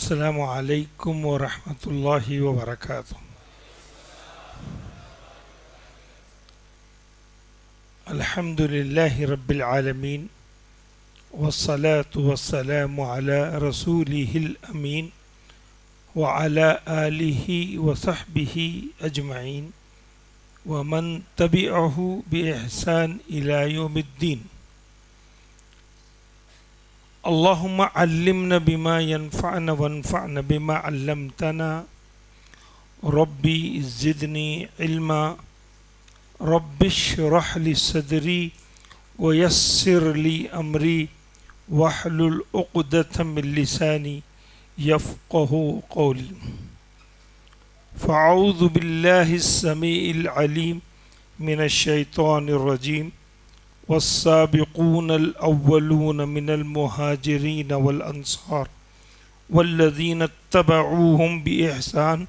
السلام علیکم ورحمۃ اللہ وبرکاتہ۔ الحمد للہ رب العالمین والصلاة والسلام علی رسولہ الامین وعلی آلہ وصحبہ اجمعین ومن تبعہ بإحسان الی یوم الدین۔ اللہم علمنا بما ينفعنا وانفعنا بما علمتنا ربی زدنی علما رب اشرح لی صدری ویسر لی امری واحلل عقدۃ من لسانی یفقہ قولی۔ فاعوذ باللہ السمیع العلیم من الشیطان الرجیم۔ والسابقون الأولون من المهاجرين والأنصار والذين اتبعوهم بإحسان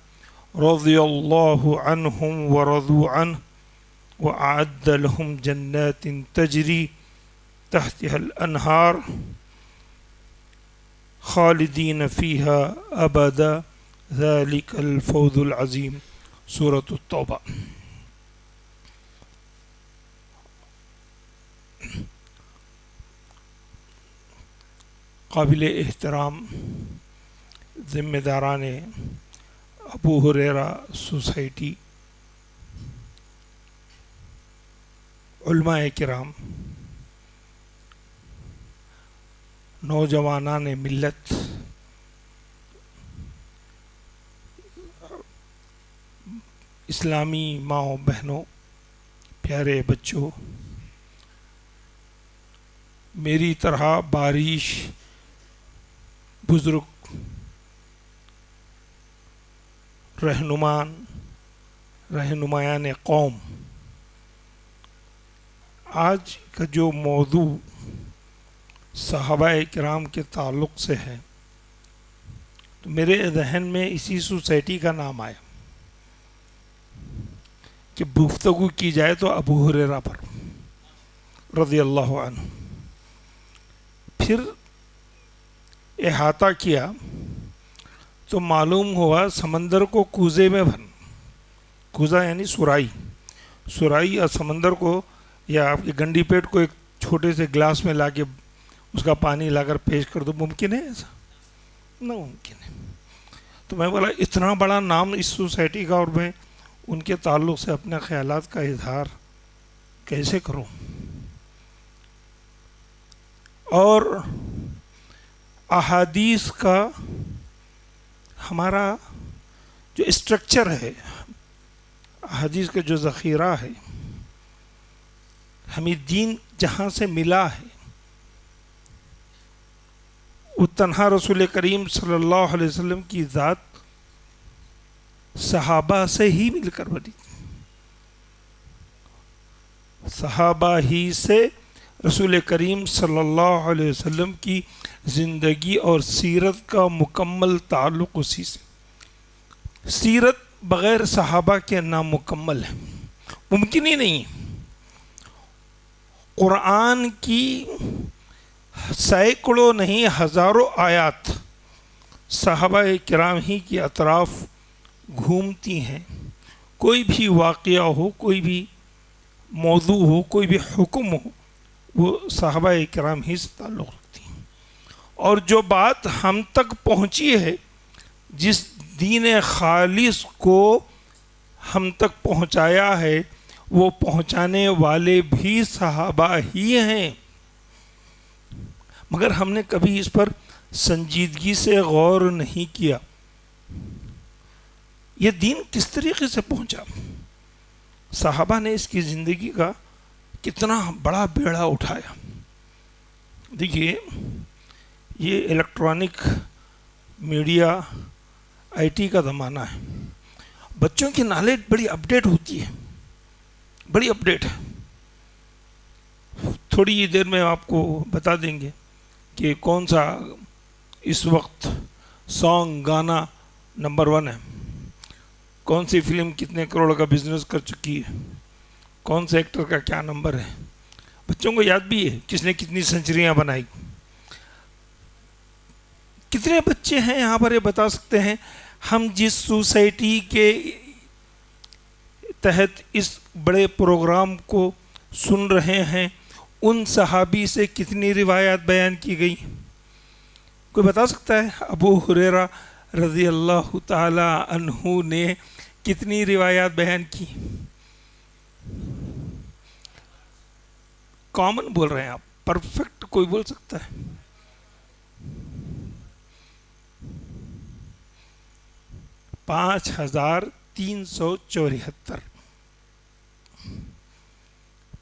رضي الله عنهم ورضوا عنه وأعد لهم جنات تجري تحتها الأنهار خالدين فيها أبدا ذلك الفوز العظيم۔ سورة التوبہ۔ قابل احترام ذمہ داران ابو ہریرہ سوسائٹی، علماء کرام، نوجوانان ملت، اسلامی ماؤں بہنوں، پیارے بچوں، میری طرح بارش بزرگ رہنمایان قوم، آج کا جو موضوع صحابہ کرام کے تعلق سے ہے تو میرے ذہن میں اسی سوسائٹی کا نام آیا کہ گفتگو کی جائے تو ابو ہریرہ پر رضی اللہ عنہ۔ پھر احاطہ کیا تو معلوم ہوا سمندر کو کوزے میں کوزہ یعنی سرائی یا سمندر کو یا آپ کی گنڈی پیٹ کو ایک چھوٹے سے گلاس میں لا کے اس کا پانی لا کر پیش کر دو، ممکن ہے ایسا؟ ناممکن ہے۔ تو میں بولا اتنا بڑا نام اس سوسائٹی کا اور میں ان کے تعلق سے اپنے خیالات کا اظہار کیسے کروں؟ اور احادیث کا ہمارا جو اسٹرکچر ہے، احادیث کا جو ذخیرہ ہے، ہمیں دین جہاں سے ملا ہے وہ تنہا رسول کریم صلی اللہ علیہ وسلم کی ذات صحابہ سے ہی مل کر بنی، صحابہ ہی سے رسول کریم صلی اللہ علیہ وسلم کی زندگی اور سیرت کا مکمل تعلق اسی سے۔ سیرت بغیر صحابہ کے نامکمل ہے، ممکن ہی نہیں۔ قرآن کی سینکڑوں نہیں ہزاروں آیات صحابہ کرام ہی کے اطراف گھومتی ہیں۔ کوئی بھی واقعہ ہو، کوئی بھی موضوع ہو، کوئی بھی حکم ہو، وہ صحابہ کرام ہی سے تعلق رکھتی ہیں۔ اور جو بات ہم تک پہنچی ہے، جس دین خالص کو ہم تک پہنچایا ہے، وہ پہنچانے والے بھی صحابہ ہی ہیں، مگر ہم نے کبھی اس پر سنجیدگی سے غور نہیں کیا۔ یہ دین کس طریقے سے پہنچا؟ صحابہ نے اس کی زندگی کا کتنا بڑا بیڑا اٹھایا۔ دیکھیے، یہ الیکٹرانک میڈیا آئی ٹی کا زمانہ ہے، بچوں کی نالج بڑی اپڈیٹ ہوتی ہے، بڑی اپڈیٹ ہے۔ تھوڑی دیر میں آپ کو بتا دیں گے کہ کون سا اس وقت سانگ گانا نمبر 1 ہے، کون سی فلم کتنے کروڑ کا بزنس کر چکی ہے، کون سے ایکٹر کا کیا نمبر ہے۔ بچوں کو یاد بھی ہے کس نے کتنی سنچریاں بنائی۔ کتنے بچے ہیں یہاں پر یہ بتا سکتے ہیں؟ ہم جس سوسائٹی کے تحت اس بڑے پروگرام کو سن رہے ہیں ان صحابی سے کتنی روایات بیان کی گئی؟ کوئی بتا سکتا ہے؟ ابو ہریرہ رضی اللہ تعالی عنہ نے کتنی روایات بیان کی؟ کامن بول رہے ہیں آپ، پرفیکٹ کوئی بول سکتا ہے؟ 5374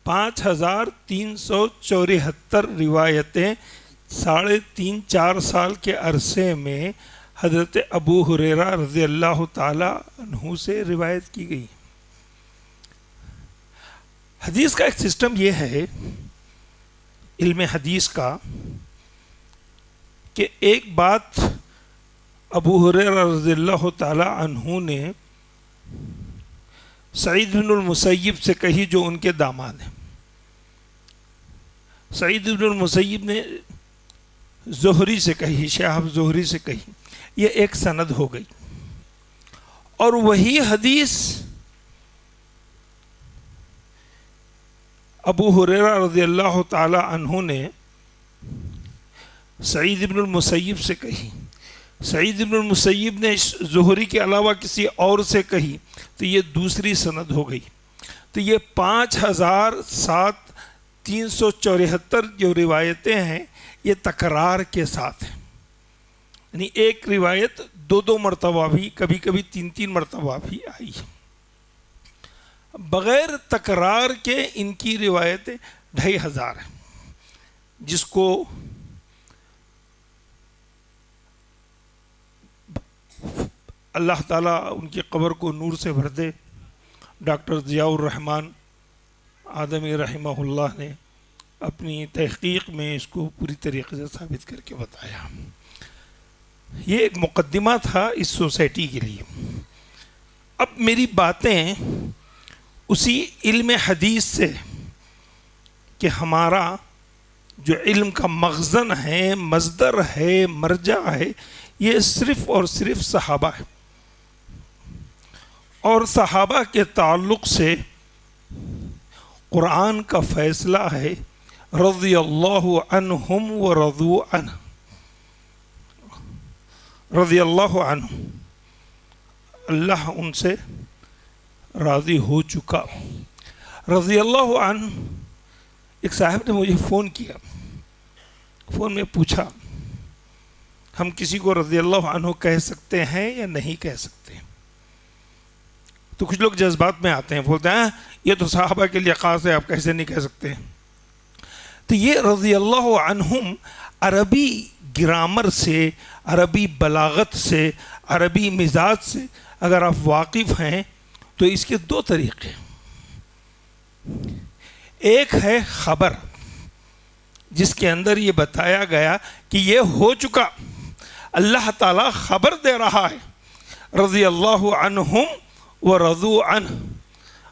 5374 روایتیں 3.5-4 سال کے عرصے میں حضرت ابو ہریرہ رضی اللہ تعالی عنہ سے روایت کی گئی۔ حدیث کا ایک سسٹم یہ ہے، علم حدیث کا، کہ ایک بات ابو ہریرہ رضی اللہ تعالی عنہ نے سعید بن المسیب سے کہی جو ان کے داماد ہیں۔ سعید بن المسیب نے زہری سے کہی، شہاب زہری سے کہی، یہ ایک سند ہو گئی۔ اور وہی حدیث ابو ہریرہ رضی اللہ تعالی عنہ نے سعید بن المسیب سے کہی، سعید بن المسیب نے زہری کے علاوہ کسی اور سے کہی، تو یہ دوسری سند ہو گئی۔ تو یہ 5374 جو روایتیں ہیں یہ تکرار کے ساتھ ہیں، یعنی ایک روایت 2 مرتبہ بھی، کبھی کبھی 3 مرتبہ بھی آئی۔ بغیر تکرار کے ان کی روایتیں 2500 ہیں، جس کو اللہ تعالیٰ ان کی قبر کو نور سے بھر دے۔ ڈاکٹر ضیاء الرحمن آدمی رحمہ اللہ نے اپنی تحقیق میں اس کو پوری طریقے سے ثابت کر کے بتایا۔ یہ ایک مقدمہ تھا اس سوسائٹی کے لیے۔ اب میری باتیں اسی علم حدیث سے، کہ ہمارا جو علم کا مخزن ہے، مصدر ہے، مرجع ہے، یہ صرف اور صرف صحابہ ہے، اور صحابہ کے تعلق سے قرآن کا فیصلہ ہے رضی اللہ عنہم ورضوا عنہ، رضی اللہ عنہ، اللہ ان سے راضی ہو چکا۔ رضی اللہ عنہ، ایک صاحب نے مجھے فون کیا، فون میں پوچھا ہم کسی کو رضی اللہ عنہ کہہ سکتے ہیں یا نہیں کہہ سکتے؟ تو کچھ لوگ جذبات میں آتے ہیں، بولتے ہیں یہ تو صحابہ کے لیے خاص ہے، آپ کیسے نہیں کہہ سکتے؟ تو یہ رضی اللہ عنہم عربی گرامر سے، عربی بلاغت سے، عربی مزاج سے اگر آپ واقف ہیں تو اس کے 2 طریقے۔ ایک ہے خبر، جس کے اندر یہ بتایا گیا کہ یہ ہو چکا، اللہ تعالیٰ خبر دے رہا ہے رضی اللہ عنہم ورضوا عنہ،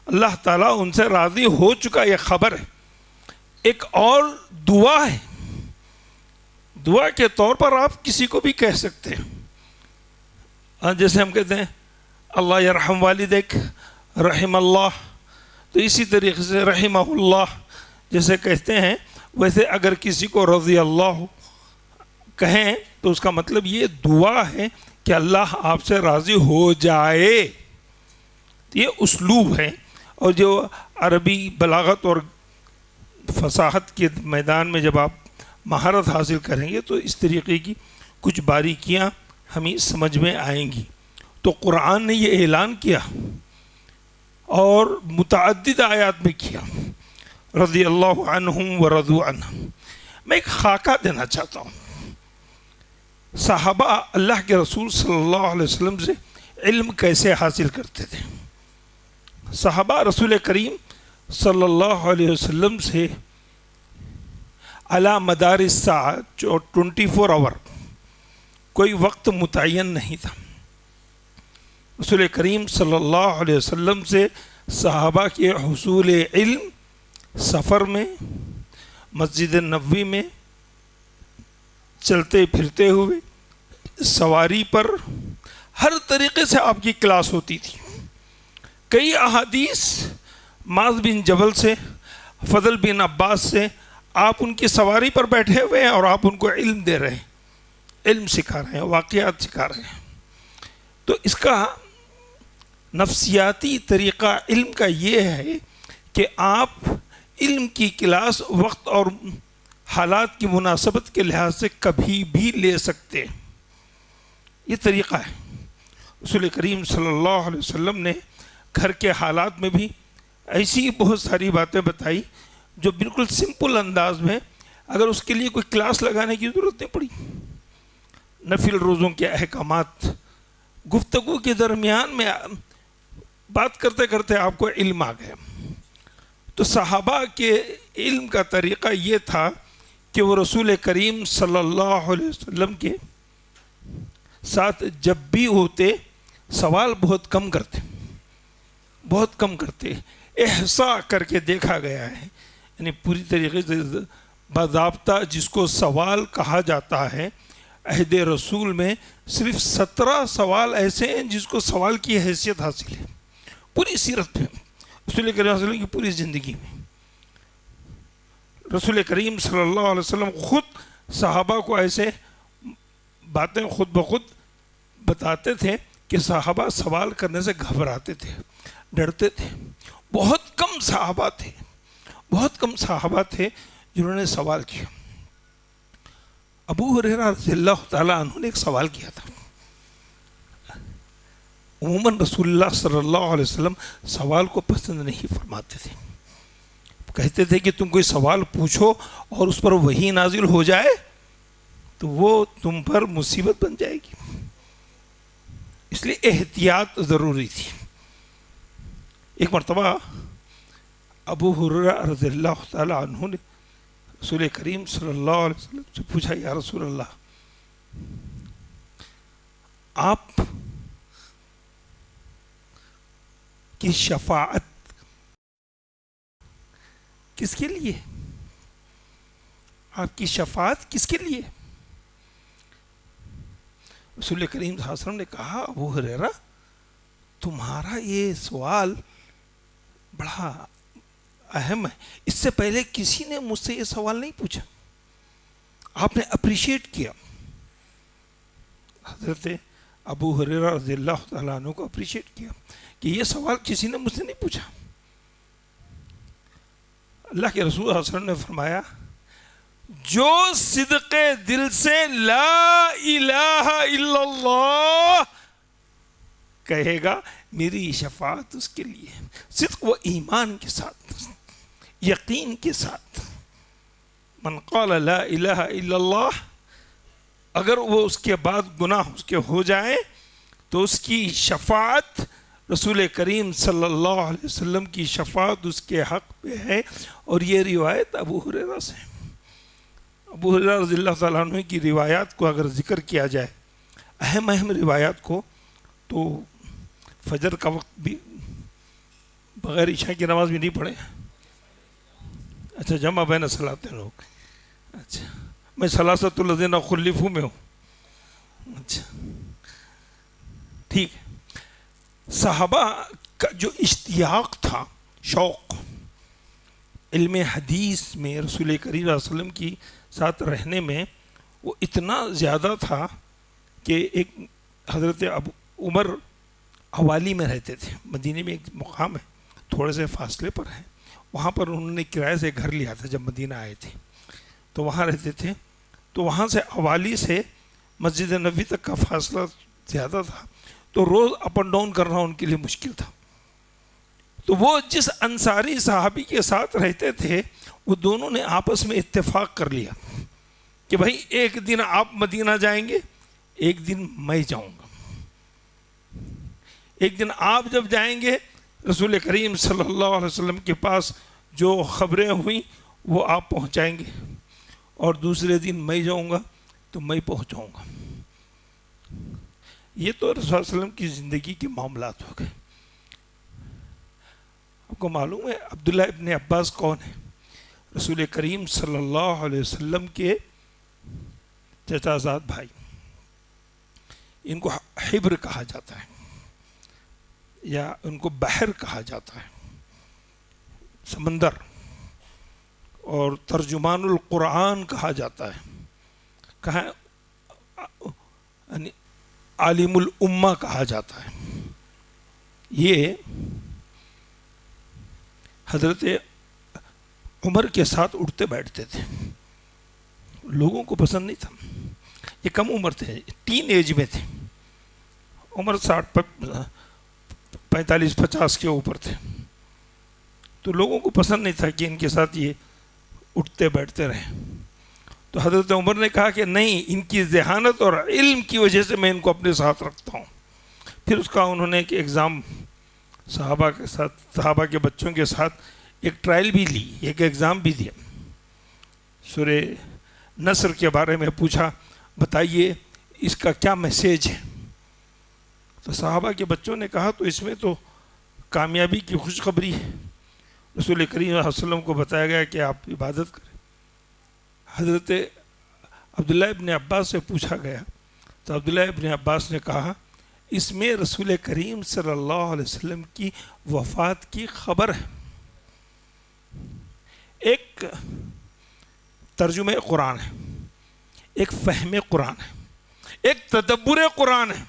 اللہ تعالیٰ ان سے راضی ہو چکا، یہ خبر ہے۔ ایک اور دعا ہے، دعا کے طور پر آپ کسی کو بھی کہہ سکتے ہیں، جیسے ہم کہتے ہیں اللہ یرحم والدیک، رحم اللہ، تو اسی طریقے سے رحمہ اللہ جیسے کہتے ہیں، ویسے اگر کسی کو رضی اللہ کہیں تو اس کا مطلب یہ دعا ہے کہ اللہ آپ سے راضی ہو جائے۔ یہ اسلوب ہے، اور جو عربی بلاغت اور فصاحت کے میدان میں جب آپ مہارت حاصل کریں گے تو اس طریقے کی کچھ باریکیاں ہمیں سمجھ میں آئیں گی۔ تو قرآن نے یہ اعلان کیا اور متعدد آیات میں کیا رضی اللہ عنہم ورضوا عنہ۔ میں ایک خاکہ دینا چاہتا ہوں، صحابہ اللہ کے رسول صلی اللہ علیہ وسلم سے علم کیسے حاصل کرتے تھے۔ صحابہ رسول کریم صلی اللہ علیہ وسلم سے علی مدار الساعہ 24 آور کوئی وقت متعین نہیں تھا۔ رسول کریم صلی اللہ علیہ وسلم سے صحابہ کے حصول علم سفر میں، مسجد نبوی میں چلتے پھرتے ہوئے، سواری پر ہر طریقے سے آپ کی کلاس ہوتی تھی. کئی احادیث معاذ بن جبل سے، فضل بن عباس سے، آپ ان کی سواری پر بیٹھے ہوئے ہیں اور آپ ان کو علم دے رہے ہیں، علم سکھا رہے ہیں، واقعات سکھا رہے ہیں. تو اس کا نفسیاتی طریقہ علم کا یہ ہے کہ آپ علم کی کلاس وقت اور حالات کی مناسبت کے لحاظ سے کبھی بھی لے سکتے ہیں. یہ طریقہ ہے. رسول کریم صلی اللہ علیہ وسلم نے گھر کے حالات میں بھی ایسی بہت ساری باتیں بتائی جو بالکل سمپل انداز میں، اگر اس کے لیے کوئی کلاس لگانے کی ضرورت نہیں پڑی. نفل روزوں کے احکامات، گفتگو کے درمیان میں بات کرتے کرتے آپ کو علم آ گیا. تو صحابہ کے علم کا طریقہ یہ تھا کہ وہ رسول کریم صلی اللہ علیہ وسلم کے ساتھ جب بھی ہوتے سوال بہت کم کرتے، بہت کم کرتے. احصاء کر کے دیکھا گیا ہے، یعنی پوری طریقے سے باضابطہ جس کو سوال کہا جاتا ہے، عہد رسول میں صرف 17 سوال ایسے ہیں جس کو سوال کی حیثیت حاصل ہے پوری سیرت میں. رسول کریم صلی اللہ علیہ وسلم کی پوری زندگی میں رسول کریم صلی اللہ علیہ وسلم خود صحابہ کو ایسے باتیں خود بخود بتاتے تھے کہ صحابہ سوال کرنے سے گھبراتے تھے، ڈرتے تھے. بہت کم صحابہ تھے، بہت کم صحابہ تھے جنہوں نے سوال کیا. ابو ہریرہ رضی اللہ تعالیٰ عنہ نے ایک سوال کیا تھا. عموماً رسول اللہ صلی اللہ علیہ وسلم سوال کو پسند نہیں فرماتے تھے. کہتے تھے کہ تم کوئی سوال پوچھو اور اس پر وحی نازل ہو جائے تو وہ تم پر مصیبت بن جائے گی. اس لیے احتیاط ضروری تھی. ایک مرتبہ ابو ہریرہ رضی اللہ تعالیٰ عنہ نے رسول کریم صلی اللہ علیہ وسلم سے پوچھا، یا رسول اللہ، آپ کی شفاعت کس کے لیے؟ آپ کی شفاعت کس کے لیے؟ رسول کریم صلی اللہ علیہ وسلم نے کہا، ابو ہریرہ، تمہارا یہ سوال بڑا اہم ہے. اس سے پہلے کسی نے مجھ سے یہ سوال نہیں پوچھا. آپ نے اپریشیٹ کیا. حضرت ابو ہریرہ رضی اللہ تعالیٰ عنہ کو اپریشیٹ کیا کہ یہ سوال کسی نے مجھ سے نہیں پوچھا. اللہ کے رسول صلی اللہ علیہ وسلم نے فرمایا، جو صدق دل سے لا الہ الا اللہ کہے گا میری شفاعت اس کے لیے. صدق و ایمان کے ساتھ، یقین کے ساتھ. من قال لا الہ الا اللہ، اگر وہ اس کے بعد گناہ اس کے ہو جائیں تو اس کی شفاعت، رسول کریم صلی اللہ علیہ وسلم کی شفاعت اس کے حق پہ ہے. اور یہ روایت ابو ہریرہ سے. ابو ہریرہ رضی اللہ تعالیٰ عنہ کی روایات کو اگر ذکر کیا جائے، اہم روایات کو، تو فجر کا وقت بھی بغیر عشاء کی نماز بھی نہیں پڑھے. اچھا، جمع بین صلاتین لوگ. اچھا، میں ثلاثۃ الذین خلفوا میں ہوں. اچھا ٹھیک ہے. صحابہ کا جو اشتیاق تھا، شوق، علم حدیث میں رسول کریم صلی اللہ علیہ وسلم کی ساتھ رہنے میں وہ اتنا زیادہ تھا کہ ایک حضرت ابو عمر حوالی میں رہتے تھے. مدینے میں ایک مقام ہے، تھوڑے سے فاصلے پر ہے. وہاں پر انہوں نے کرائے سے گھر لیا تھا جب مدینہ آئے تھے، تو وہاں رہتے تھے. تو وہاں سے حوالی سے مسجد نبوی تک کا فاصلہ زیادہ تھا، تو روز اپ اینڈ ڈاؤن کرنا ان کے لیے مشکل تھا. تو وہ جس انصاری صحابی کے ساتھ رہتے تھے، وہ دونوں نے آپس میں اتفاق کر لیا کہ بھائی ایک دن آپ مدینہ جائیں گے، ایک دن میں جاؤں گا. ایک دن آپ جب جائیں گے رسول کریم صلی اللہ علیہ وسلم کے پاس جو خبریں ہوئیں وہ آپ پہنچائیں گے، اور دوسرے دن میں جاؤں گا تو میں پہنچاؤں گا. یہ تو رسول صلی اللہ علیہ وسلم کی زندگی کے معاملات ہو گئے. آپ کو معلوم ہے عبداللہ ابن عباس کون ہے؟ رسول کریم صلی اللہ علیہ وسلم کے چچا زاد بھائی. ان کو حبر کہا جاتا ہے یا ان کو بحر کہا جاتا ہے، سمندر، اور ترجمان القرآن کہا جاتا ہے، کہاں یعنی عالم الامہ کہا جاتا ہے. یہ حضرت عمر کے ساتھ اٹھتے بیٹھتے تھے، لوگوں کو پسند نہیں تھا. یہ کم عمر تھے، ٹین ایج میں تھے، عمر 45-50 کے اوپر تھے، تو لوگوں کو پسند نہیں تھا کہ ان کے ساتھ یہ اٹھتے بیٹھتے رہے. تو حضرت عمر نے کہا کہ نہیں، ان کی ذہانت اور علم کی وجہ سے میں ان کو اپنے ساتھ رکھتا ہوں. پھر اس کا انہوں نے ایک ایگزام صحابہ کے ساتھ، صحابہ کے بچوں کے ساتھ ایک ٹرائل بھی لی، ایک ایگزام بھی دیا. سورہ نصر کے بارے میں پوچھا، بتائیے اس کا کیا میسیج ہے. تو صحابہ کے بچوں نے کہا تو اس میں تو کامیابی کی خوشخبری ہے. رسول کریم صلی اللہ علیہ وسلم کو بتایا گیا کہ آپ عبادت کریں. حضرت عبداللہ ابن عباس سے پوچھا گیا تو عبداللہ ابن عباس نے کہا اس میں رسول کریم صلی اللہ علیہ وسلم کی وفات کی خبر ہے. ایک ترجمہ قرآن ہے، ایک فہم قرآن ہے، ایک تدبر قرآن ہے.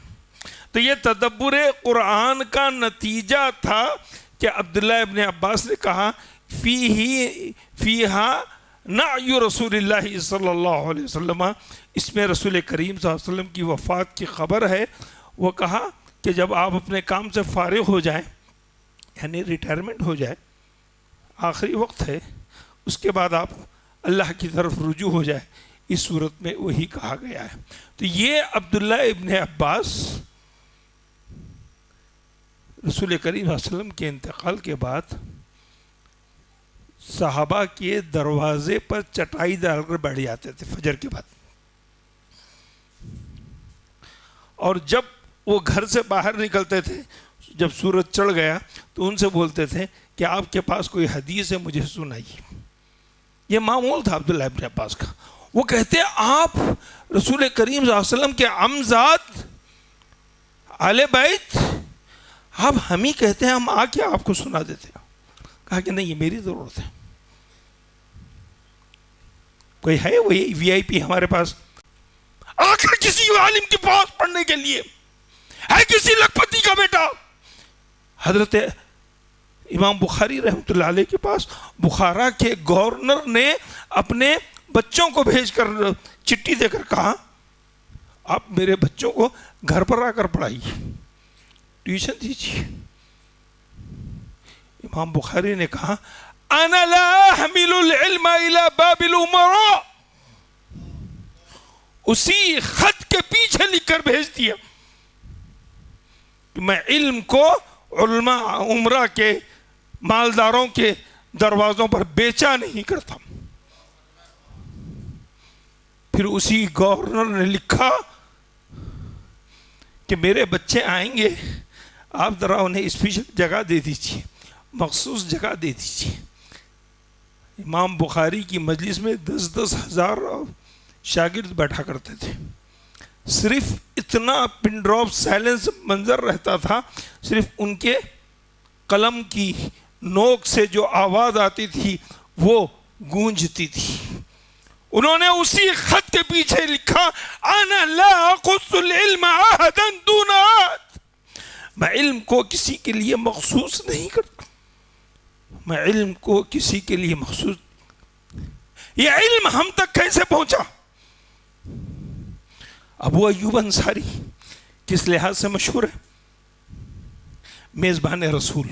تو یہ تدبر قرآن کا نتیجہ تھا کہ عبداللہ ابن عباس نے کہا فیہا نعی رسول اللہ صلی اللہ علیہ وسلم، اس میں رسول کریم صلی اللہ علیہ وسلم کی وفات کی خبر ہے. وہ کہا کہ جب آپ اپنے کام سے فارغ ہو جائیں، یعنی ریٹائرمنٹ ہو جائے، آخری وقت ہے، اس کے بعد آپ اللہ کی طرف رجوع ہو جائے. اس صورت میں وہی کہا گیا ہے. تو یہ عبداللہ ابن عباس رسول کریم صلی اللہ علیہ وسلم کے انتقال کے بعد صحابہ کے دروازے پر چٹائی ڈال کر بیٹھ جاتے تھے فجر کے بعد، اور جب وہ گھر سے باہر نکلتے تھے، جب سورج چڑھ گیا تو ان سے بولتے تھے کہ آپ کے پاس کوئی حدیث ہے مجھے سنائیے. یہ معمول تھا عبداللہ ابن عباس کا. وہ کہتے آپ رسول کریم صلی اللہ علیہ وسلم کے عمزاد آل بیت، آپ ہم ہی کہتے ہیں، ہم آ کے آپ کو سنا دیتے ہیں. کہا کہ نہیں، یہ میری ضرورت ہے. کوئی ہے وہی وی آئی پی ہمارے پاس آ کر کسی عالم کے پاس پڑھنے کے لیے؟ ہے کسی لکھپتی کا بیٹا حضرت امام بخاری رحمۃ اللہ علیہ کے پاس بخارا کے گورنر نے اپنے بچوں کو بھیج کر چٹھی دے کر کہا آپ میرے بچوں کو گھر پر آ کر پڑھائیے، ٹیوشن دیجیے. امام بخاری نے کہا انا لا احمل العلم الى باب الامراء، اسی خط کے پیچھے لکھ کر بھیج دیا کہ میں علم کو علماء عمرہ کے مالداروں کے دروازوں پر بیچا نہیں کرتا. پھر اسی گورنر نے لکھا کہ میرے بچے آئیں گے، آپ ذرا انہیں اسپیشل جگہ دے دیجیے، مخصوص جگہ دے دیجیے. امام بخاری کی مجلس میں 10-10 ہزار شاگرد بیٹھا کرتے تھے. صرف اتنا پن ڈراپ سائلنس منظر رہتا تھا، صرف ان کے قلم کی نوک سے جو آواز آتی تھی وہ گونجتی تھی. انہوں نے اسی خط کے پیچھے لکھا انا لا اقص العلم احدا دون احد، میں علم کو کسی کے لیے مخصوص نہیں کرتا، میں علم کو کسی کے لیے مخصوص. یہ علم ہم تک کیسے پہنچا؟ ابو ایوب انصاری کس لحاظ سے مشہور ہے؟ میزبان رسول.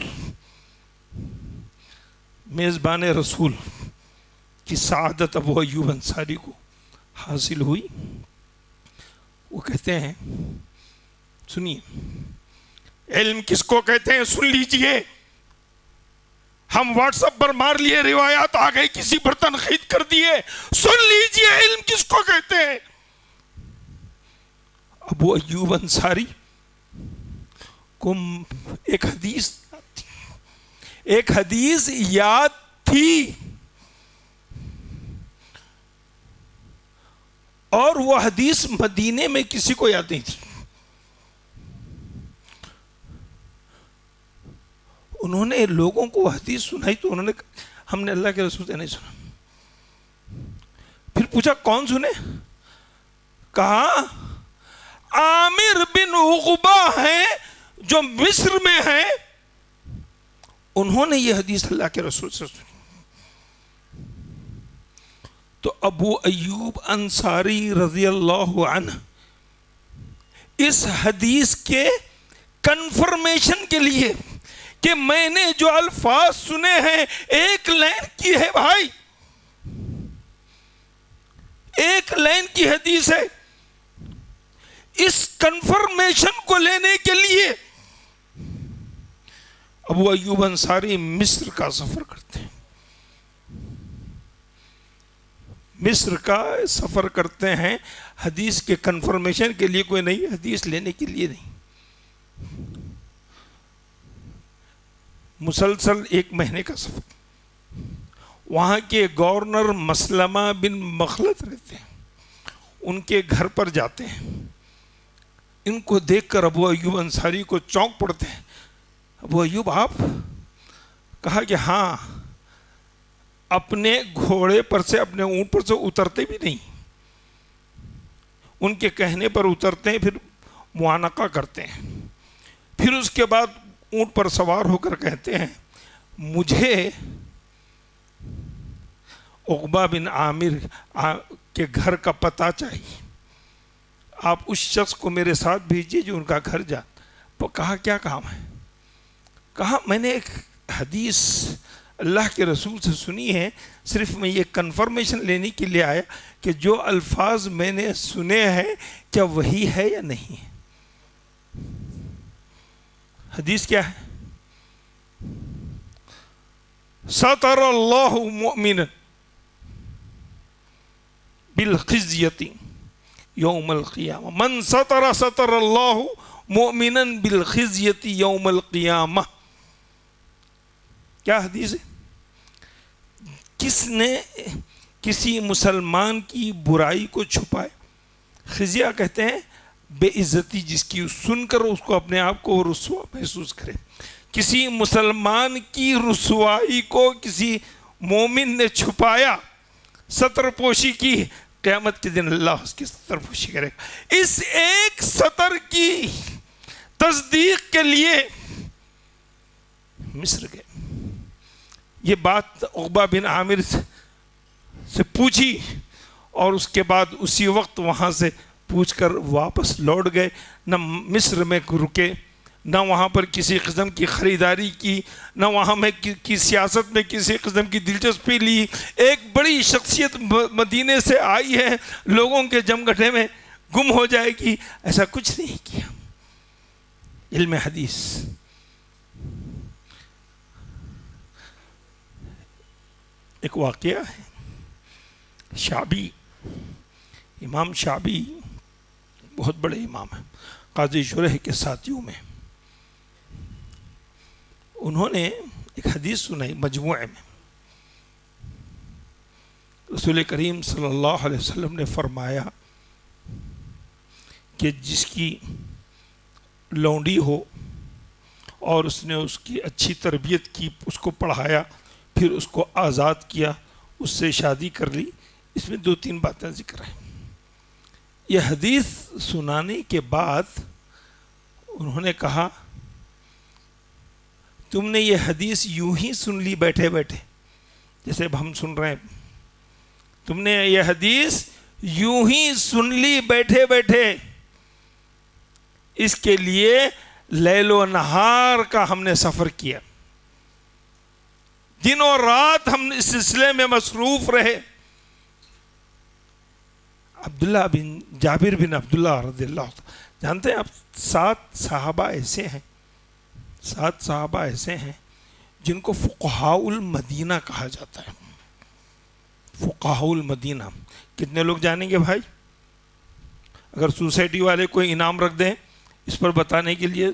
میزبان رسول کی سعادت ابو ایوب انصاری کو حاصل ہوئی. وہ کہتے ہیں، سنیے، علم کس کو کہتے ہیں سن لیجئے. ہم واٹس ایپ پر مار لیے، روایات آ گئی، کسی پر تنقید کر دیے، سن لیجئے علم کس کو کہتے ہیں. ابو ایوب انصاری کو ایک حدیث یاد تھی، اور وہ حدیث مدینے میں کسی کو یاد نہیں تھی. انہوں نے لوگوں کو حدیث سنائی تو انہوں نے ہم نے اللہ کے رسول سے نہیں سنا. پھر پوچھا کون سنے؟ کہا عامر بن عقبہ ہیں جو مصر میں ہیں، انہوں نے یہ حدیث اللہ کے رسول سے سنی. تو ابو ایوب انصاری رضی اللہ عنہ اس حدیث کے کنفرمیشن کے لیے کہ میں نے جو الفاظ سنے ہیں ایک لائن کی ہے بھائی، ایک لائن کی حدیث ہے، اس کنفرمیشن کو لینے کے لیے ابو ایوب انصاری مصر کا سفر کرتے ہیں. مصر کا سفر کرتے ہیں حدیث کے کنفرمیشن کے لیے، کوئی نئی حدیث لینے کے لیے نہیں. مسلسل 1 مہینے کا سفر. وہاں کے گورنر مسلمہ بن مخلد رہتے ہیں، ان کے گھر پر جاتے ہیں. ان کو دیکھ کر ابو ایوب انصاری کو چونک پڑتے ہیں. ابو ایوب آپ؟ کہا کہ ہاں، اپنے گھوڑے پر سے، اپنے اونٹ پر سے اترتے بھی نہیں، ان کے کہنے پر اترتے ہیں، پھر معانقہ کرتے ہیں. پھر اس کے بعد اونٹ پر سوار ہو کر کہتے ہیں مجھے عقبہ بن عامر کے گھر کا پتہ چاہیے، آپ اس شخص کو میرے ساتھ بھیجیے جو ان کا گھر تو کہا کیا کام ہے؟ کہا میں نے ایک حدیث اللہ کے رسول سے سنی ہے، صرف میں یہ کنفرمیشن لینے کے لیے آیا کہ جو الفاظ میں نے سنے ہیں کیا وہی ہے یا نہیں ہے. حدیث کیا ہے؟ ستر اللہ مؤمنا بالخزیۃ یوم القیامہ، من ستر اللہ مؤمنا بالخزیۃ یوم القیامہ. کیا حدیث ہے؟ کس نے کسی مسلمان کی برائی کو چھپائے، خزیہ کہتے ہیں بے عزتی جس کی سن کر اس کو اپنے آپ کو رسوا محسوس کرے. کسی مسلمان کی رسوائی کو کسی مومن نے چھپایا، ستر پوشی کی، قیامت کے دن اللہ اس کی ستر پوشی کرے گا. اس ایک ستر کی تصدیق کے لیے مصر گئے. یہ بات عقبہ بن عامر سے پوچھی اور اس کے بعد اسی وقت وہاں سے پوچھ کر واپس لوٹ گئے. نہ مصر میں رکے، نہ وہاں پر کسی قسم کی خریداری کی، نہ وہاں میں کی سیاست میں کسی قسم کی دلچسپی لی. ایک بڑی شخصیت مدینے سے آئی ہے، لوگوں کے جمگھٹے میں گم ہو جائے گی، ایسا کچھ نہیں کیا. علم حدیث. ایک واقعہ ہے، شعبی، امام شعبی بہت بڑے امام ہیں، قاضی شریح کے ساتھیوں میں. انہوں نے ایک حدیث سنائی مجموعے میں. رسول کریم صلی اللہ علیہ وسلم نے فرمایا کہ جس کی لونڈی ہو اور اس نے اس کی اچھی تربیت کی، اس کو پڑھایا، پھر اس کو آزاد کیا، اس سے شادی کر لی. اس میں 2-3 باتیں ذکر ہیں. یہ حدیث سنانے کے بعد انہوں نے کہا تم نے یہ حدیث یوں ہی سن لی بیٹھے بیٹھے جیسے اب ہم سن رہے ہیں، تم نے یہ حدیث یوں ہی سن لی بیٹھے بیٹھے، اس کے لیے لیل و نہار کا ہم نے سفر کیا، دن اور رات ہم اس سلسلے میں مصروف رہے. عبداللہ بن جابر بن عبداللہ رضی اللہ عنہ، جانتے ہیں آپ 7 صحابہ ایسے ہیں جن کو فقہاء المدینہ کہا جاتا ہے. فقہاء المدینہ کتنے لوگ جانیں گے بھائی؟ اگر سوسائٹی والے کوئی انعام رکھ دیں اس پر بتانے کے لیے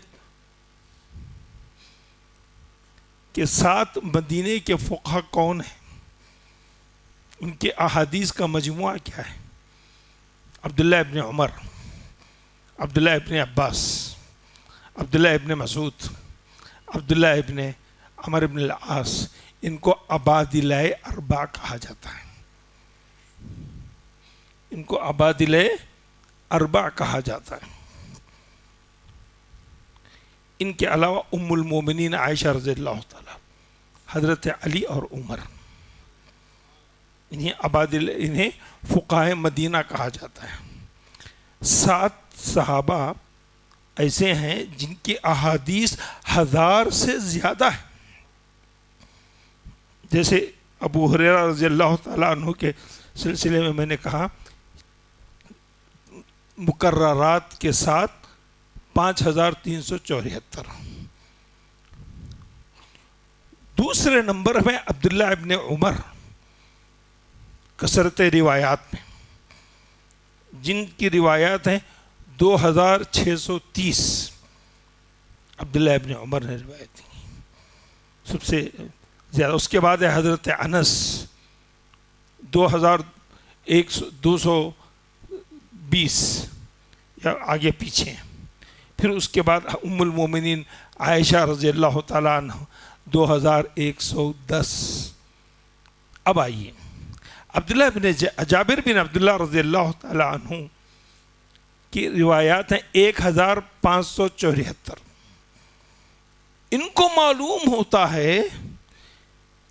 کہ 7 مدینے کے فقہاء کون ہیں، ان کے احادیث کا مجموعہ کیا ہے. عبداللہ ابن عمر، عبداللہ ابن عباس، عبداللہ ابن مسعود، عبداللہ ابن عمر بن العاص، ان کو عبادلۂ اربع کہا جاتا ہے، ان کو عبادلۂ اربع کہا جاتا ہے۔ ان کے علاوہ ام المومنین عائشہ رضی اللہ تعالی، حضرت علی اور عمر، انہیں فقہائے مدینہ کہا جاتا ہے۔ 7 صحابہ ایسے ہیں جن کی احادیث 1000 سے زیادہ ہے، جیسے ابو ہریرہ رضی اللہ تعالیٰ عنہ کے سلسلے میں نے کہا مقررات کے ساتھ 5374۔ دوسرے نمبر میں عبداللہ ابن عمر کثرت روایات میں، جن کی روایات ہیں 2630 عبداللہ ابن عمر نے روایت کی سب سے زیادہ۔ اس کے بعد ہے حضرت انس 2220 یا آگے پیچھے، پھر اس کے بعد ام المومنین عائشہ رضی اللہ تعالیٰ عنہ 2110۔ اب آئیے عبداللہ بن جابر بن عبداللہ رضی اللہ تعالیٰ عنہ کی روایات ہیں 1574۔ ان کو معلوم ہوتا ہے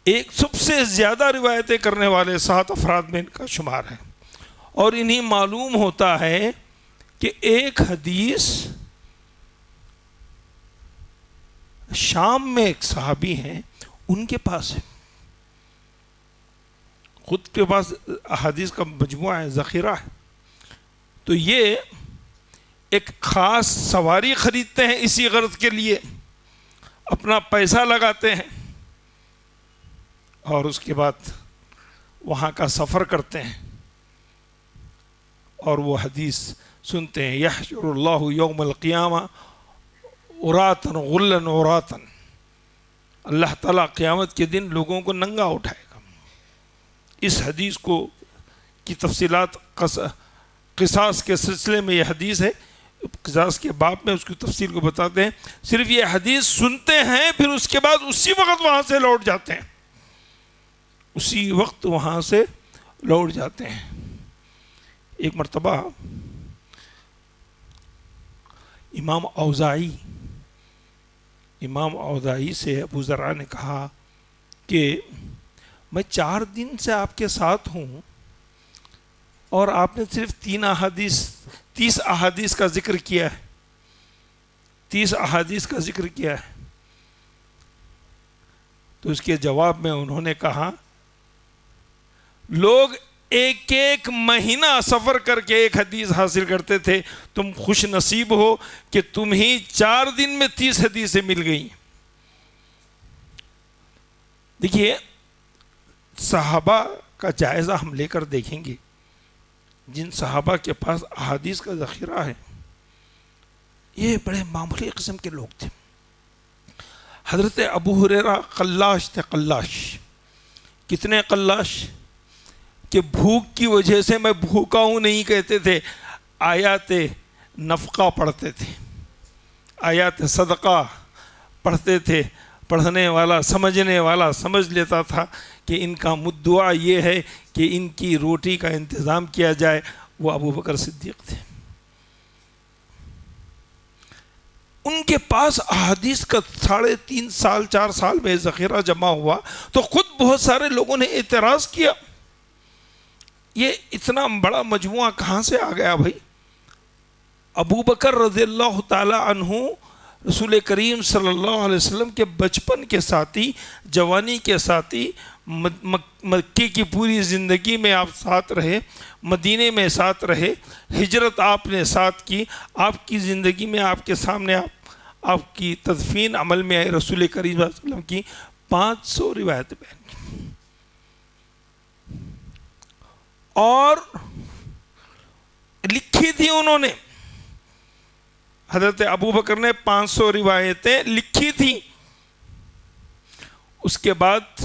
ایک سب سے زیادہ روایتیں کرنے والے 7 افراد میں ان کا شمار ہے، اور انہیں معلوم ہوتا ہے کہ ایک حدیث شام میں ایک صحابی ہیں ان کے پاس ہے، خود کے پاس احادیث کا مجموعہ ہے، ذخیرہ ہے، تو یہ ایک خاص سواری خریدتے ہیں اسی غرض کے لیے، اپنا پیسہ لگاتے ہیں اور اس کے بعد وہاں کا سفر کرتے ہیں اور وہ حدیث سنتے ہیں۔ یحشر اللہ یوم القیامہ عراتا غلا عراتا، اللہ تعالیٰ قیامت کے دن لوگوں کو ننگا اٹھائے گا۔ اس حدیث کو کی تفصیلات قصاص کے سلسلے میں یہ حدیث ہے، قصاص کے باب میں اس کی تفصیل کو بتاتے ہیں۔ صرف یہ حدیث سنتے ہیں پھر اس کے بعد اسی وقت وہاں سے لوٹ جاتے ہیں، اسی وقت وہاں سے لوٹ جاتے ہیں۔ ایک مرتبہ امام اوزاعی سے ابو ذرا نے کہا کہ میں 4 دن سے آپ کے ساتھ ہوں اور آپ نے صرف 30 احادیث کا ذکر کیا ہے، 30 احادیث کا ذکر کیا ہے۔ تو اس کے جواب میں انہوں نے کہا لوگ ایک مہینہ سفر کر کے ایک حدیث حاصل کرتے تھے، تم خوش نصیب ہو کہ تم ہی 4 دن میں 30 حدیثیں مل گئیں۔ دیکھیے صحابہ کا جائزہ ہم لے کر دیکھیں گے، جن صحابہ کے پاس احادیث کا ذخیرہ ہے یہ بڑے معمولی قسم کے لوگ تھے۔ حضرت ابو ہریرہ قلاش تھے، قلاش۔ کتنے قلاش کہ بھوک کی وجہ سے میں بھوکا ہوں نہیں کہتے تھے، آیات نفقہ پڑھتے تھے، آیات صدقہ پڑھتے تھے۔ پڑھنے والا سمجھنے والا سمجھ لیتا تھا کہ ان کا مدعا یہ ہے کہ ان کی روٹی کا انتظام کیا جائے، وہ ابو بکر صدیق تھے۔ ان کے پاس احادیث کا 3.5 سال 4 سال میں ذخیرہ جمع ہوا تو خود بہت سارے لوگوں نے اعتراض کیا، یہ اتنا بڑا مجموعہ کہاں سے آ گیا بھائی؟ ابو بکر رضی اللہ تعالی عنہ رسول کریم صلی اللہ علیہ وسلم کے بچپن کے ساتھی، جوانی کے ساتھی، مکے کی پوری زندگی میں آپ ساتھ رہے، مدینے میں ساتھ رہے، ہجرت آپ نے ساتھ کی، آپ کی زندگی میں آپ کے سامنے آپ کی تدفین عمل میں آئی، رسول کریم صلی اللہ علیہ وسلم کی 500 روایتیں بیان کی، اور لکھی تھی انہوں نے۔ حضرت ابو بکر نے 500 روایتیں لکھی تھیں۔ اس کے بعد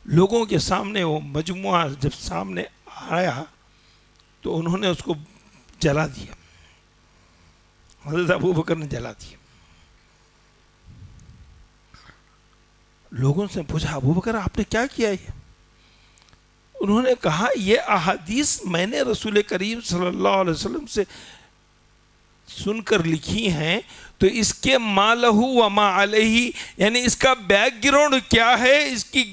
لوگوں کے سامنے وہ مجموعہ جب سامنے آیا تو انہوں نے اس کو جلا دیا، حضرت ابو بکر نے جلا دیا۔ لوگوں سے پوچھا ابو بکر آپ نے کیا کیا یہ؟ انہوں نے کہا یہ احادیث میں نے رسول کریم صلی اللہ علیہ وسلم سے سن کر لکھی ہیں، تو اس کے ما لہو و ما علیہ، یعنی اس کا بیک گراؤنڈ کیا ہے، اس کی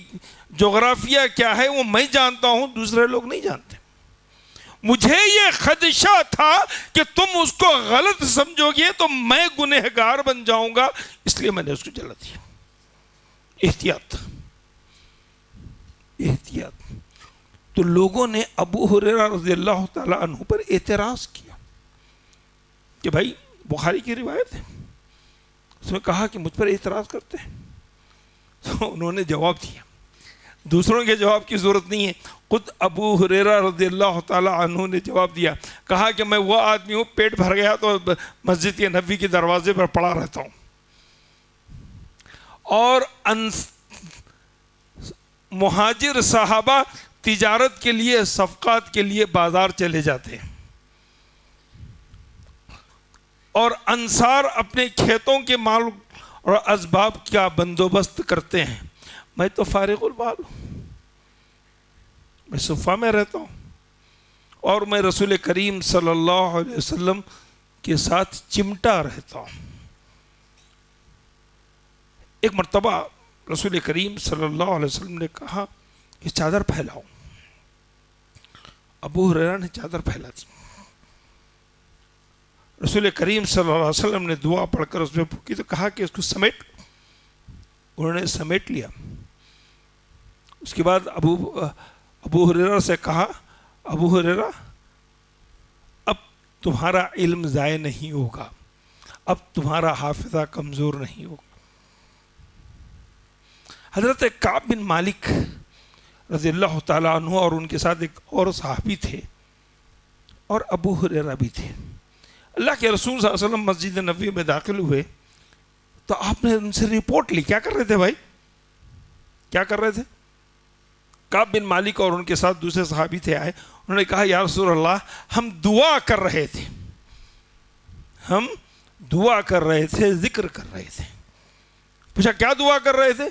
جغرافیہ کیا ہے، وہ میں جانتا ہوں، دوسرے لوگ نہیں جانتے. مجھے یہ خدشہ تھا کہ تم اس کو غلط سمجھو گے تو میں گنہگار بن جاؤں گا، اس لیے میں نے اس کو جلا دیا. احتیاط احتیاط. تو لوگوں نے ابو ہریرہ رضی اللہ تعالی عنہ پر اعتراض کیا کہ بھائی بخاری کی روایت ہے، اس میں کہا کہ مجھ پر اعتراض کرتے ہیں. تو انہوں نے جواب دیا، دوسروں کے جواب کی ضرورت نہیں ہے، خود ابو ہریرہ رضی اللہ تعالی عنہ نے جواب دیا. کہا کہ میں وہ آدمی ہوں، پیٹ بھر گیا تو مسجد کے نبی کے دروازے پر پڑا رہتا ہوں، اور مہاجر صحابہ تجارت کے لیے، صفقات کے لیے بازار چلے جاتے ہیں، اور انصار اپنے کھیتوں کے مال اور اسباب کا بندوبست کرتے ہیں. میں تو فارغ البال ہوں، میں صفہ میں رہتا ہوں، اور میں رسول کریم صلی اللہ علیہ وسلم کے ساتھ چمٹا رہتا ہوں. ایک مرتبہ رسول کریم صلی اللہ علیہ وسلم نے کہا کہ چادر پھیلاؤ. ابو ہریرہ نے چادر پھیلا دی. رسول کریم صلی اللہ علیہ وسلم نے دعا پڑھ کر اس میں پھونکی تو کہا کہ اس کو سمیٹ. انہوں نے سمیٹ لیا. اس کے بعد ابو ہریرہ سے کہا ابو ہریرہ اب تمہارا علم ضائع نہیں ہوگا، اب تمہارا حافظہ کمزور نہیں ہوگا. حضرت کعب بن مالک رضی اللہ تعالیٰ عنہ اور ان کے ساتھ ایک اور صحابی تھے، اور ابو ہریرہ بھی تھے. اللہ کے رسول صلی اللہ علیہ وسلم مسجد نبوی میں داخل ہوئے تو آپ نے ان سے رپورٹ لی. کیا کر رہے تھے بھائی؟ کیا کر رہے تھے؟ کعب بن مالک اور ان کے ساتھ دوسرے صحابی تھے آئے. انہوں نے کہا یا رسول اللہ ہم دعا کر رہے تھے، ہم دعا کر رہے تھے، ذکر کر رہے تھے. پوچھا کیا دعا کر رہے تھے؟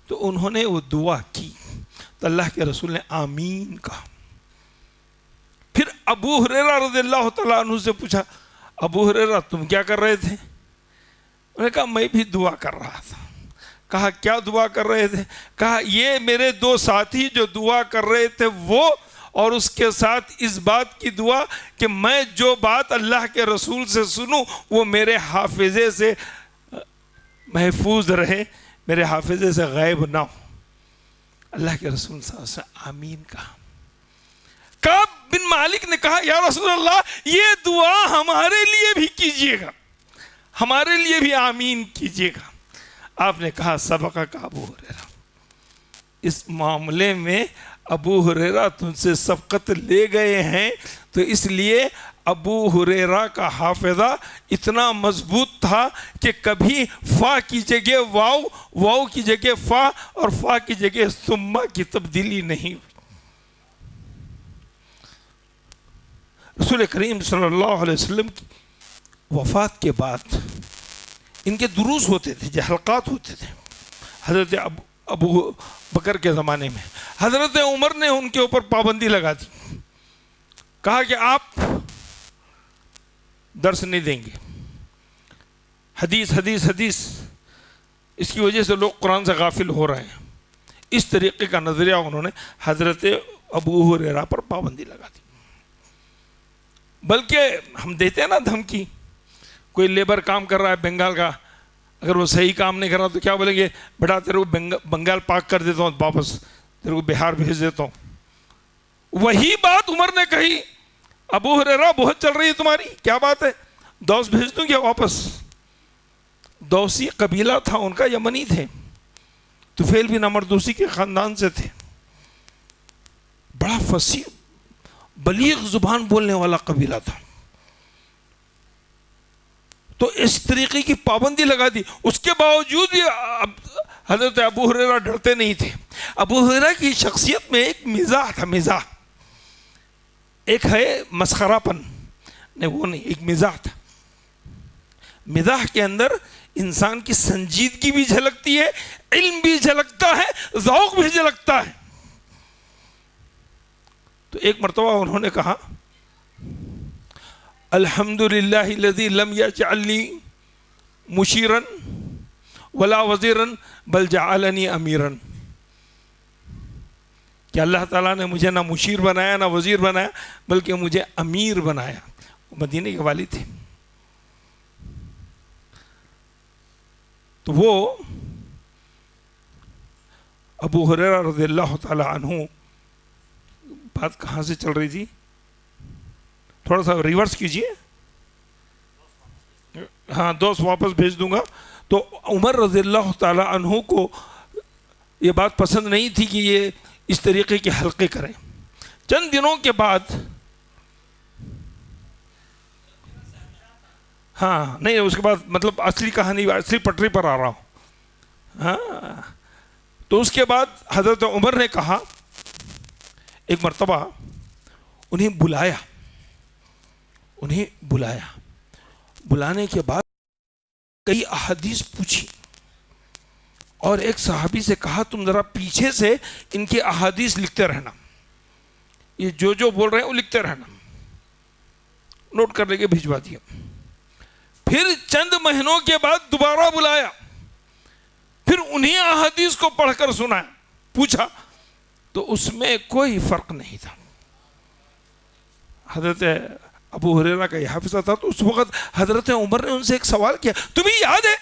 تو انہوں نے وہ دعا کی تو اللہ کے رسول نے آمین کہا. پھر ابو ہریرہ رضی اللہ تعالیٰ عنہ سے پوچھا ابو ہریرہ تم کیا کر رہے تھے؟ انہوں نے کہا میں بھی دعا کر رہا تھا. کہا کیا دعا کر رہے تھے؟ کہا یہ میرے دو ساتھی جو دعا کر رہے تھے وہ، اور اس کے ساتھ اس بات کی دعا کہ میں جو بات اللہ کے رسول سے سنوں وہ میرے حافظے سے محفوظ رہے، میرے حافظے سے غائب نہ ہو. اللہ کے رسول صلی اللہ علیہ وسلم آمین کہا. کعب بن مالک نے کہا یا رسول اللہ یہ دعا ہمارے لیے بھی کیجئے گا، ہمارے لیے بھی آمین کیجئے گا. آپ نے کہا سبقہ کا ابو ہریرہ، اس معاملے میں ابو ہریرہ تم سے سبقت لے گئے ہیں، تو اس لیے ابو ہریرہ کا حافظہ اتنا مضبوط تھا کہ کبھی فا کی جگہ واو، واو کی جگہ فا، اور فا کی جگہ ثم کی تبدیلی نہیں ہوئی. رسول کریم صلی اللہ علیہ وسلم کی وفات کے بعد ان کے دروس ہوتے تھے، جو حلقات ہوتے تھے. حضرت ابو بکر کے زمانے میں حضرت عمر نے ان کے اوپر پابندی لگا دی، کہا کہ آپ درس نہیں دیں گے، حدیث حدیث حدیث، اس کی وجہ سے لوگ قرآن سے غافل ہو رہے ہیں. اس طریقے کا نظریہ انہوں نے حضرت ابو ہریرہ پر پابندی لگا دی. بلکہ ہم دیتے ہیں نا دھمکی، کوئی لیبر کام کر رہا ہے بنگال کا، اگر وہ صحیح کام نہیں کر رہا تو کیا بولیں گے؟ بیٹا تیرے کو بنگال پاک کر دیتا ہوں، واپس تیرے کو بہار بھیج دیتا ہوں. وہی بات عمر نے کہی ابو ہریرہ بہت چل رہی ہے تمہاری، کیا بات ہے؟ دوس بھیج دوں کیا واپس؟ دوسی قبیلہ تھا ان کا، یمنی تھے، طفیل بن عمرو دوسی کے خاندان سے تھے. بڑا فصیح بلیغ زبان بولنے والا قبیلہ تھا. تو اس طریقے کی پابندی لگا دی. اس کے باوجود بھی حضرت ابو ہریرہ ڈرتے نہیں تھے. ابو ہریرہ کی شخصیت میں ایک مزاح تھا، مزاح ایک ہے مسخرہ پن نہیں، وہ نہیں، ایک مزاح تھا. مزاح کے اندر انسان کی سنجیدگی بھی جھلکتی ہے، علم بھی جھلکتا ہے، ذوق بھی جھلکتا ہے. تو ایک مرتبہ انہوں نے کہا الحمدللہ الذی لم یجعلنی مشیرا ولا وزیرا بل جعلنی امیرا، کہ اللہ تعالیٰ نے مجھے نہ مشیر بنایا نہ وزیر بنایا بلکہ مجھے امیر بنایا. وہ مدینے کے والی تھے. تو وہ ابو ہریرہ رضی اللہ تعالی عنہ، بات کہاں سے چل رہی تھی؟ تھوڑا سا ریورس کیجئے. ہاں دوست واپس بھیج دوں گا. تو عمر رضی اللہ تعالی عنہ کو یہ بات پسند نہیں تھی کہ یہ اس طریقے کے حلقے کریں. چند دنوں کے بعد، ہاں نہیں اس کے بعد مطلب اصلی کہانی اصلی پٹری پر آ رہا ہوں. ہاں تو اس کے بعد حضرت عمر نے کہا، ایک مرتبہ انہیں بلایا. بلانے کے بعد کئی احادیث پوچھی اور ایک صحابی سے کہا تم ذرا پیچھے سے ان کی احادیث لکھتے رہنا، یہ جو بول رہے ہیں وہ لکھتے رہنا. نوٹ کر لے کے بھجوا دیا. پھر چند مہینوں کے بعد دوبارہ بلایا، پھر انہیں احادیث کو پڑھ کر سنایا. پوچھا تو اس میں کوئی فرق نہیں تھا. حضرت ابو ہریرہ کا یہ حافظہ تھا. تو اس وقت حضرت عمر نے ان سے ایک سوال کیا، تمہیں یاد ہے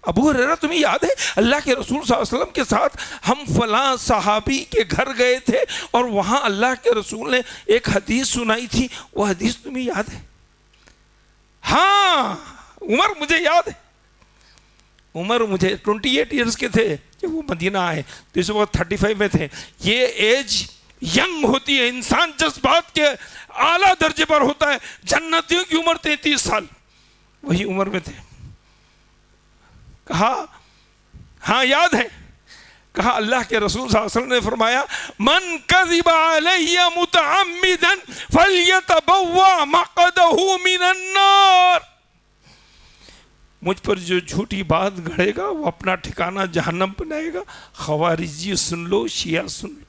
ابو ہریرہ، تمہیں یاد ہے اللہ کے رسول صلی اللہ علیہ وسلم کے ساتھ ہم فلاں صحابی کے گھر گئے تھے اور وہاں اللہ کے رسول نے ایک حدیث سنائی تھی، وہ حدیث تمہیں یاد ہے؟ ہاں عمر مجھے یاد ہے. عمر مجھے 28 ایئرز کے تھے جب وہ مدینہ آئے، تو اس وقت 35 میں تھے. یہ ایج ینگ ہوتی ہے، انسان جذبات کے اعلیٰ درجے پر ہوتا ہے. جنتیوں کی عمر 33 سال، وہی عمر میں تھے. کہا ہاں یاد ہے. کہا اللہ کے رسول صلی اللہ علیہ وسلم نے فرمایا من کذب علی متعمدا فلیتبوأ مقعدہ من النار، مجھ پر جو جھوٹی بات گھڑے گا وہ اپنا ٹھکانہ جہنم بنائے گا. خوارجی سن لو، شیعہ سن لو.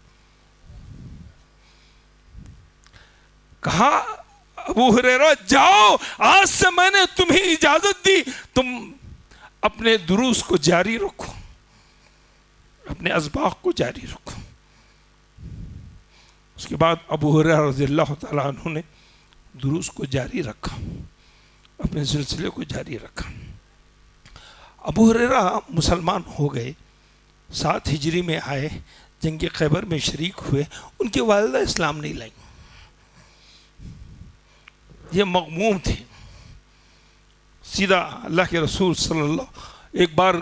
کہا ابو ہریرہ جاؤ، آج سے میں نے تمہیں اجازت دی، تم اپنے دروس کو جاری رکھو، اپنے اسباق کو جاری رکھو. اس کے بعد ابو ہریرہ رضی اللہ تعالیٰ عنہ نے دروس کو جاری رکھا، اپنے سلسلے کو جاری رکھا. ابو ہریرہ مسلمان ہو گئے، 7 ہجری میں آئے، جنگ خیبر میں شریک ہوئے. ان کی والدہ اسلام نہیں لائیں، یہ مغموم تھے. سیدھا اللہ کے رسول صلی اللہ ایک بار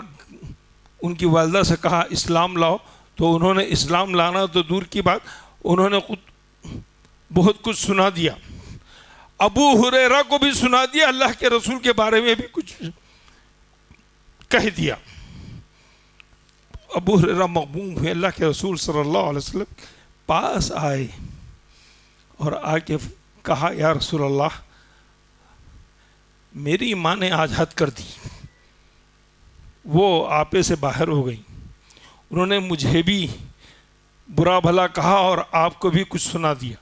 ان کی والدہ سے کہا اسلام لاؤ، تو انہوں نے اسلام لانا تو دور کی بات، انہوں نے خود بہت کچھ سنا دیا. ابو ہریرہ کو بھی سنا دیا، اللہ کے رسول کے بارے میں بھی کچھ کہہ دیا. ابو ہریرہ مغموم ہوئے، اللہ کے رسول صلی اللہ علیہ وسلم پاس آئے اور آ کے کہا یا رسول اللہ میری ماں نے آج حد کر دی، وہ آپے سے باہر ہو گئی، انہوں نے مجھے بھی برا بھلا کہا اور آپ کو بھی کچھ سنا دیا.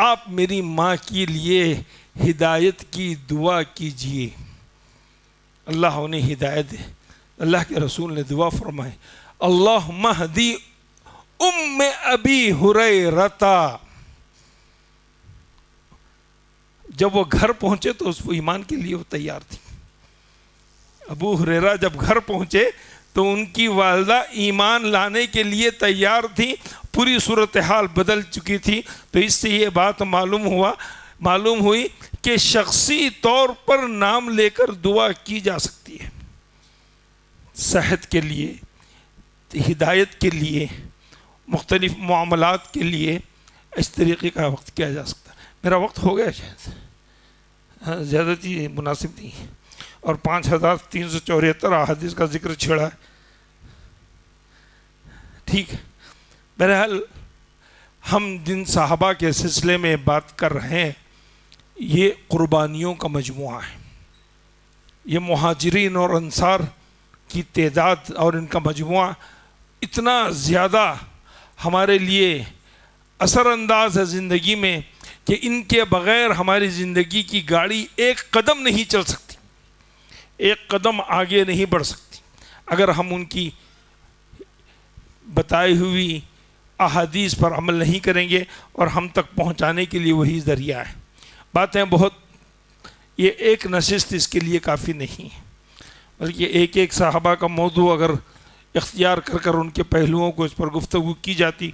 آپ میری ماں کے لیے ہدایت کی دعا کیجئے، اللہ انہیں ہدایت دے. اللہ کے رسول نے دعا فرمائے اللہم اہدی ام ابی ہریرہ. جب وہ گھر پہنچے تو اس ایمان کے لیے وہ تیار تھی. ابو ہریرہ جب گھر پہنچے تو ان کی والدہ ایمان لانے کے لیے تیار تھی، پوری صورتحال بدل چکی تھی. تو اس سے یہ بات معلوم ہوئی کہ شخصی طور پر نام لے کر دعا کی جا سکتی ہے، صحت کے لیے، ہدایت کے لیے، مختلف معاملات کے لیے اس طریقے کا وقت کیا جا سکتا ہے. میرا وقت ہو گیا شاید، زیادہ تھی مناسب نہیں، اور 5374 احادیث کا ذکر چھڑا ہے. ٹھیک ہے، بہرحال ہم جن صحابہ کے سلسلے میں بات کر رہے ہیں یہ قربانیوں کا مجموعہ ہے. یہ مہاجرین اور انصار کی تعداد اور ان کا مجموعہ اتنا زیادہ ہمارے لیے اثر انداز ہے زندگی میں کہ ان کے بغیر ہماری زندگی کی گاڑی ایک قدم نہیں چل سکتی، ایک قدم آگے نہیں بڑھ سکتی اگر ہم ان کی بتائی ہوئی احادیث پر عمل نہیں کریں گے، اور ہم تک پہنچانے کے لیے وہی ذریعہ ہے۔ باتیں بہت، یہ ایک نشست اس کے لیے کافی نہیں ہے، بلکہ ایک ایک صحابہ کا موضوع اگر اختیار کر ان کے پہلوؤں کو اس پر گفتگو کی جاتی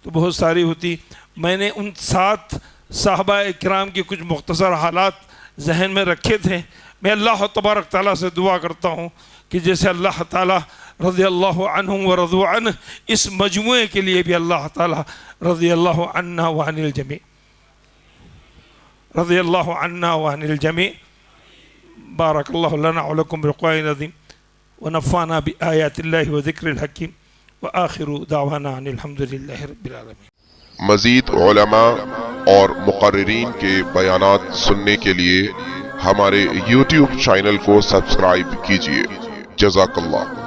تو بہت ساری ہوتی۔ میں نے ان 7 صحابہ کرام کے کچھ مختصر حالات ذہن میں رکھے تھے۔ میں اللہ تبارک تعالیٰ سے دعا کرتا ہوں کہ جیسے اللہ تعالیٰ رضی اللہ عنہم ورضوا عنہ، اس مجموعے کے لیے بھی اللہ تعالیٰ رضی اللہ عنا وعن الجمیع، رضی اللہ عنا وعن الجمیع۔ بارک اللہ لنا ولکم بالقرآن العظیم ونفعنا بآیات اللہ وذکر الحکیم وآخر دعوانا ان الحمد للہ رب العالمین۔ مزید علماء اور مقررین کے بیانات سننے کے لیے ہمارے YouTube چینل کو سبسکرائب کیجیے۔ جزاک اللہ۔